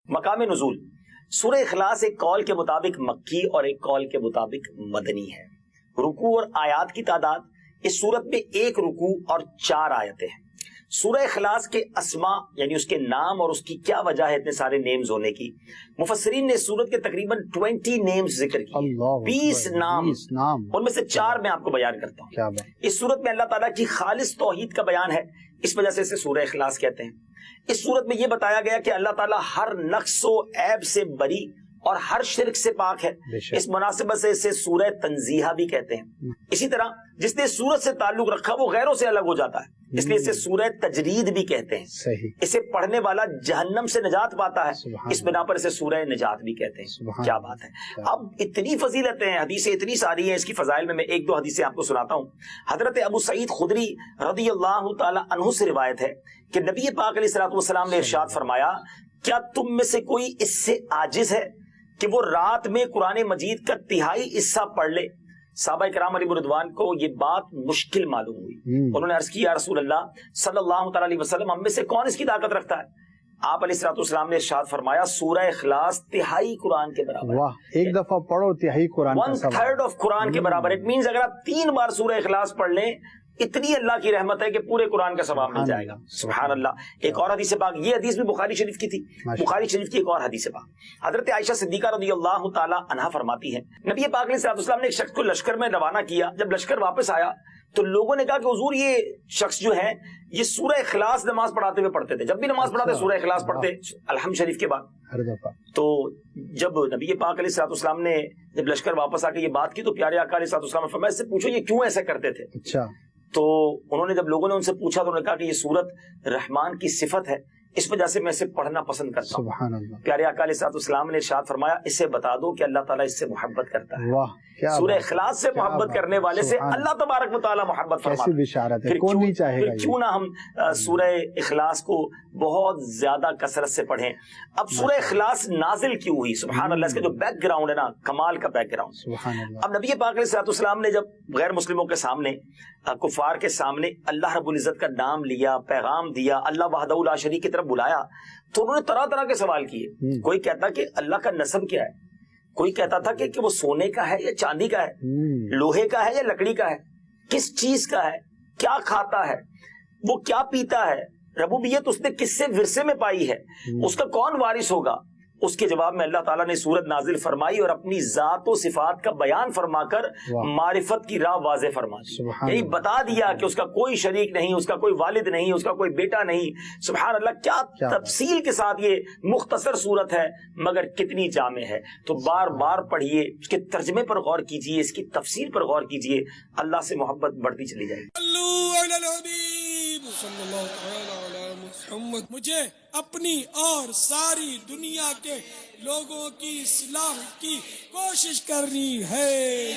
مقام نزول سورہ اخلاص ایک قول کے مطابق مکی اور ایک قول کے مطابق مدنی ہے. رکوع اور آیات کی تعداد اس صورت میں 1 رکوع اور 4 آیتیں ہیں. سورہ اخلاص کے اسماء یعنی اس کے نام اور اس کی کیا وجہ ہے اتنے سارے نیمز ہونے کی. مفسرین نے اس سورت کے تقریباً 20 نیمز ذکر کیے, 20 نام, ان میں سے 4 میں آپ کو بیان کرتا ہوں. اس سورت میں اللہ تعالیٰ کی خالص توحید کا بیان ہے, اس وجہ سے اسے سورہ اخلاص کہتے ہیں. اس صورت میں یہ بتایا گیا کہ اللہ تعالیٰ ہر نقص و عیب سے بری اور ہر شرک سے پاک ہے. اس مناسبت سے اسے سورہ تنزیہہ بھی کہتے ہیں. اسی طرح جس نے سورت سے تعلق رکھا وہ غیروں سے الگ ہو جاتا ہے, اس لیے اسے سورہ تجرید بھی کہتے ہیں. اسے پڑھنے والا جہنم سے نجات پاتا ہے, اس بنا پر اسے سورہ نجات بھی کہتے ہیں. کیا بات ہے. اب اتنی فضیلتیں ہیں, حدیثیں اتنی ساری ہیں اس کی فضائل میں 1-2 حدیثیں آپ کو سناتا ہوں. حضرت ابو سعید خدری رضی اللہ تعالی عنہ سے روایت ہے کہ نبی پاک علیہ الصلوۃ والسلام نے ارشاد فرمایا, کیا تم میں سے کوئی اس سے عاجز ہے کہ وہ رات میں قرآن مجید کا 1/3 حصہ پڑھ لے؟ صحابہ کرام علیہ رضوان کو یہ بات مشکل معلوم ہوئی. انہوں نے عرض کی, یا رسول اللہ صلی اللہ تعالی علیہ وسلم, ہم میں سے کون اس کی طاقت رکھتا ہے؟ آپ علیہ الصلوۃ والسلام نے ارشاد فرمایا, سورہ اخلاص 1/3 قرآن کے برابر. واہ, ایک دفعہ پڑھو 1/3 قرآن, 1/3 آف قرآن کے برابر. اٹ مینز اگر آپ 3 بار سورہ اخلاص پڑھ لیں, اتنی اللہ کی رحمت ہے کہ پورے قرآن کا ثواب مل جائے گا. سبحان اللہ. ایک اور حدیث پاک, یہ حدیث بھی بخاری شریف کی تھی, بخاری شریف کی ایک اور حدیث پاک. حضرت عائشہ صدیقہ رضی اللہ تعالی عنہا فرماتی ہیں, نبی پاک علیہ الصلوۃ والسلام نے ایک شخص کو لشکر میں روانہ کیا. جب لشکر واپس آیا تو لوگوں نے کہا کہ حضور یہ شخص جو ہے یہ سورہ اخلاص نماز پڑھاتے ہوئے پڑھتے تھے, جب بھی نماز پڑھاتے سورہ اخلاص پڑھتے الحمد شریف کے بعد. تو جب نبی پاک علیہ الصلوۃ والسلام نے جب لشکر واپس آ کے یہ بات کی تو پیارے آقا علیہ الصلوۃ والسلام نے فرمایا, اس سے پوچھو یہ کیوں ایسا کرتے تھے. اچھا. تو انہوں نے جب لوگوں نے ان سے پوچھا تو انہوں نے کہا کہ یہ سورت رحمان کی صفت ہے, اس وجہ سے میں اسے پڑھنا پسند کرتا ہوں. سبحان اللہ. پیارے آقا علیہ الصلوۃ والسلام نے ارشاد فرمایا, اسے بتا دو کہ اللہ تعالیٰ اس سے محبت کرتا ہے. واہ, سورہ اخلاص سے محبت کرنے والے سے اللہ تبارک و تعالیٰ محبت فرماتا ہے. کیسی بشارت ہے, کون نہیں چاہے گا. کیوں نہ ہم سورہ اخلاص کو بہت زیادہ کثرت سے پڑھیں. اب سورہ اخلاص نازل کیوں ہوئی؟ سبحان اللہ, اس کا جو بیک گراؤنڈ ہے نا, کمال کا بیک گراؤنڈ. سبحان اللہ. اب نبی پاک علیہ الصلوۃ والسلام نے جب غیر مسلموں کے سامنے, کفار کے سامنے اللہ رب العزت کا نام لیا, پیغام دیا, اللہ وحدہ لا شریک کی طرف بلایا, تو انہوں نے طرح طرح کے سوال کیے. کوئی کہتا کہ اللہ کا نسب کیا ہے, کوئی کہتا تھا کہ وہ سونے کا ہے یا چاندی کا ہے, لوہے کا ہے یا لکڑی کا ہے, کس چیز کا ہے, کیا کھاتا ہے, وہ کیا پیتا ہے, ربوبیت اس نے کس سے ورثے میں پائی ہے, اس کا کون وارث ہوگا. اس کے جواب میں اللہ تعالیٰ نے سورت نازل فرمائی اور اپنی ذات و صفات کا بیان فرما کر معرفت کی راہ واضح فرما دی. یعنی بتا دیا کہ اس کا کوئی شریک نہیں, اس کا کوئی والد نہیں, اس کا کوئی بیٹا نہیں. سبحان اللہ, کیا تفصیل کے ساتھ یہ مختصر سورت ہے مگر کتنی جامع ہے. تو بار بار پڑھیے, اس کے ترجمے پر غور کیجیے, اس کی تفسیر پر غور کیجیے, اللہ سے محبت بڑھتی چلی جائے گی. مجھے اپنی اور ساری دنیا کے لوگوں کی اصلاح کی کوشش کرنی ہے.